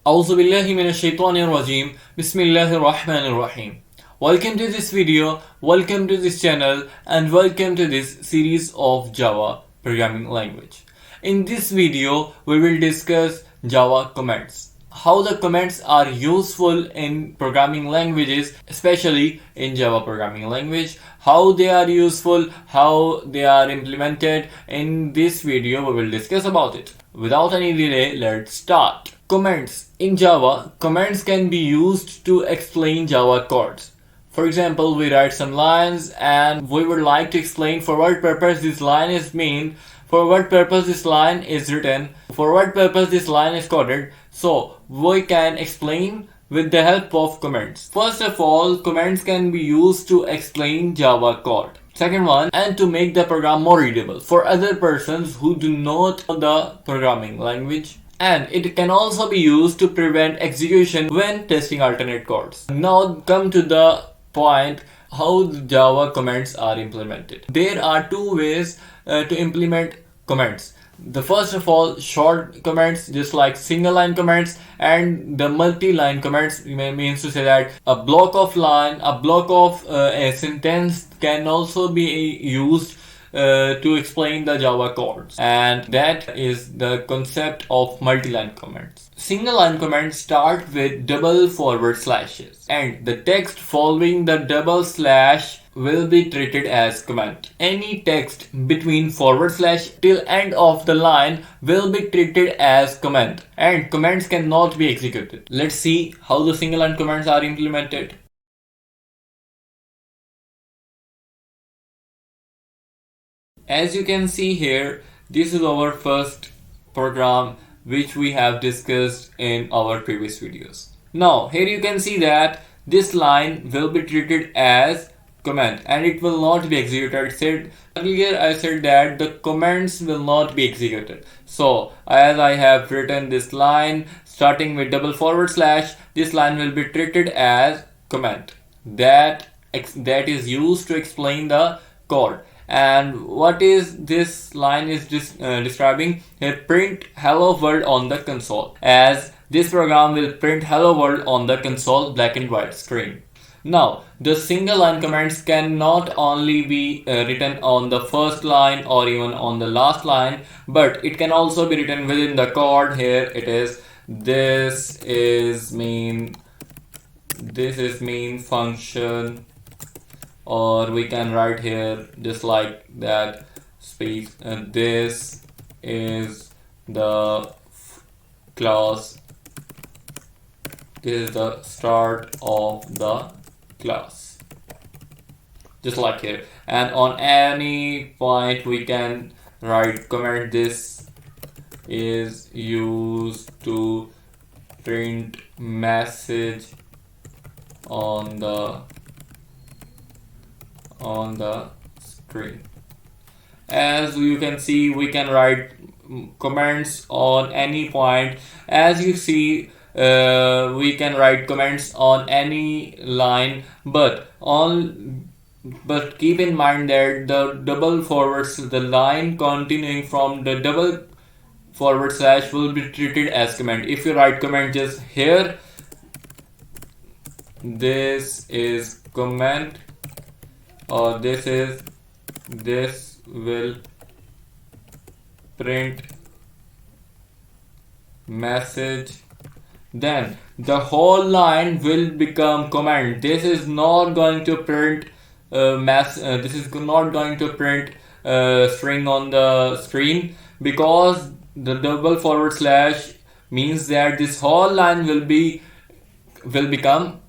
أعوذ بالله من الشيطان الرجيم. بسم الله الرحمن الرحيم. Welcome to this video, welcome to this channel, and welcome to this series of Java programming language. In this video, we will discuss Java comments. How the comments are useful in programming languages, especially in Java programming language. How they are useful, how they are implemented. In this video, we will discuss about it. Without any delay, let's start. Comments. In Java, comments can be used to explain Java codes. For example, we write some lines and we would like to explain for what purpose this line is mean, for what purpose this line is written, for what purpose this line is coded. So we can explain with the help of comments. First of all, comments can be used to explain Java code. Second one, and to make the program more readable for other persons who do not know the programming language. And it can also be used to prevent execution when testing alternate codes. Now come to the point how the Java comments are implemented. There are two ways to implement comments. The first of all, short comments, just like single line comments, and the multi-line comments means to say that a block of line, a block of a sentence can also be used to explain the Java codes, and that is the concept of multi-line comments. Single line comments start with double forward slashes, and the text following the double slash will be treated as comment. Any text between forward slash till end of the line will be treated as comment, and comments cannot be executed. Let's see how the single line comments are implemented. As you can see here, this is our first program which we have discussed in our previous videos. Now here you can see that this line will be treated as comment and it will not be executed. Earlier I said that the comments will not be executed. So as I have written this line starting with double forward slash, this line will be treated as comment. That is used to explain the code. And what is this line is describing? Here, print hello world on the console, as this program will print hello world on the console black and white screen. Now the single line comments cannot only be written on the first line or even on the last line, but it can also be written within the code. Here it is, this is main function, or we can write here just like that space, and this is the class, this is the start of the class, just like here. And on any point we can write comment. This is used to print message on the screen. As you can see, we can write comments on any point. As you see, we can write comments on any line, but keep in mind that the double forwards, the line continuing from the double forward slash will be treated as comment. If you write comment just here, this is comment, or this will print message, then the whole line will become comment. This is not going to print this is not going to print string on the screen, because the double forward slash means that this whole line will become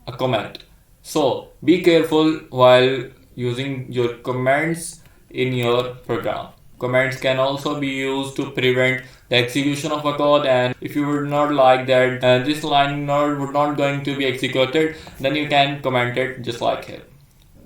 a comment. So be careful while using your comments in your program. Comments can also be used to prevent the execution of a code, and if you would not like that this line would not going to be executed, then you can comment it just like here.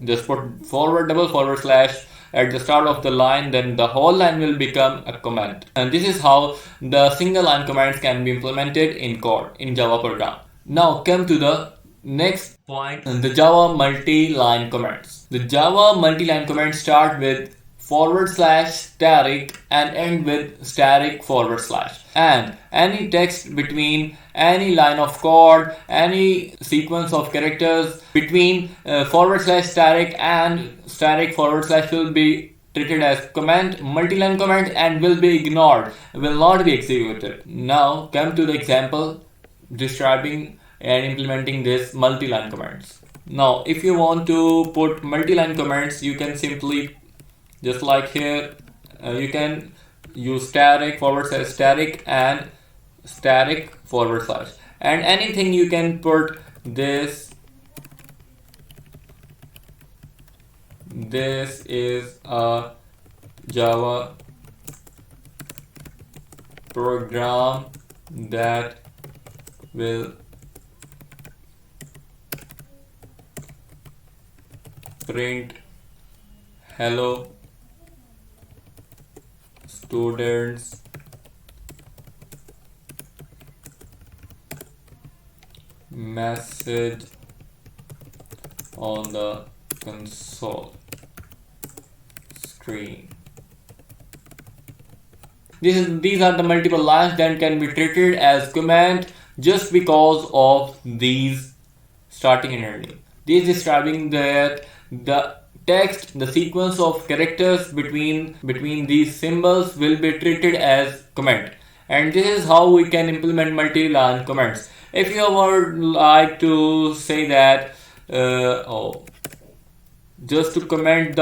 Just put double forward slash at the start of the line, then the whole line will become a comment. And this is how the single line comments can be implemented in code in Java program. Now come to the next point, the Java multi-line comments. The Java multi-line comments start with /static and end with static /, and any text between any line of code, any sequence of characters between /static and static / will be treated as comment, multi-line comment, and will be ignored, will not be executed. Now come to the example describing and implementing this multi-line comments. Now if you want to put multi-line comments, you can simply, just like here, you can use static / static and static / and anything you can put this is a Java program that will print hello students message on the console screen. These are the multiple lines that can be treated as comment just because of these starting and ending. This is describing that the text, the sequence of characters between these symbols will be treated as comment. And this is how we can implement multi-line comments. If you would like to say that, just to comment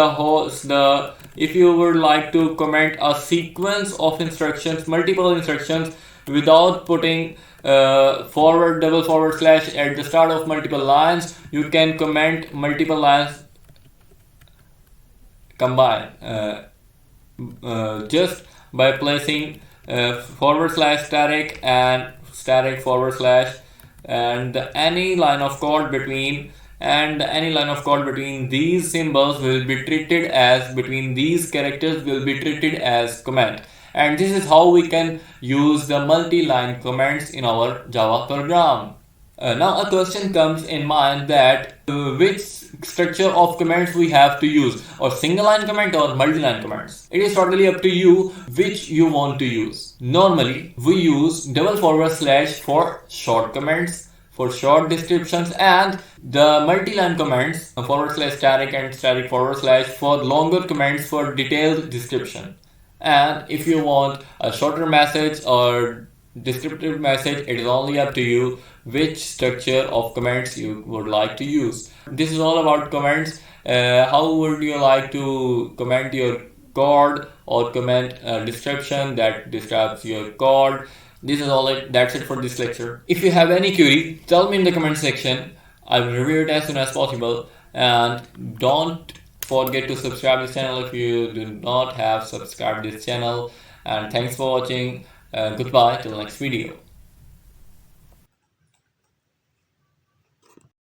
if you would like to comment a sequence of instructions, multiple instructions, without putting / at the start of multiple lines, you can comment multiple lines combine just by placing /static and static / and any line of code between these symbols will be treated as, between these characters will be treated as comment. And this is how we can use the multi-line comments in our Java program. Now a question comes in mind that which structure of comments we have to use, or single line comment or multi-line comments. It is totally up to you which you want to use. Normally we use // for short comments, for short descriptions, and the multi-line comments /static and static / for longer comments for detailed description. And if you want a shorter message or descriptive message, it is only up to you which structure of comments you would like to use. This is all about comments. How would you like to comment your code or comment a description that describes your code? This is that's it for this lecture. If you have any query, tell me in the comment section. I will review it as soon as possible. And don't forget to subscribe this channel if you do not have subscribed this channel. And thanks for watching. Goodbye till next video.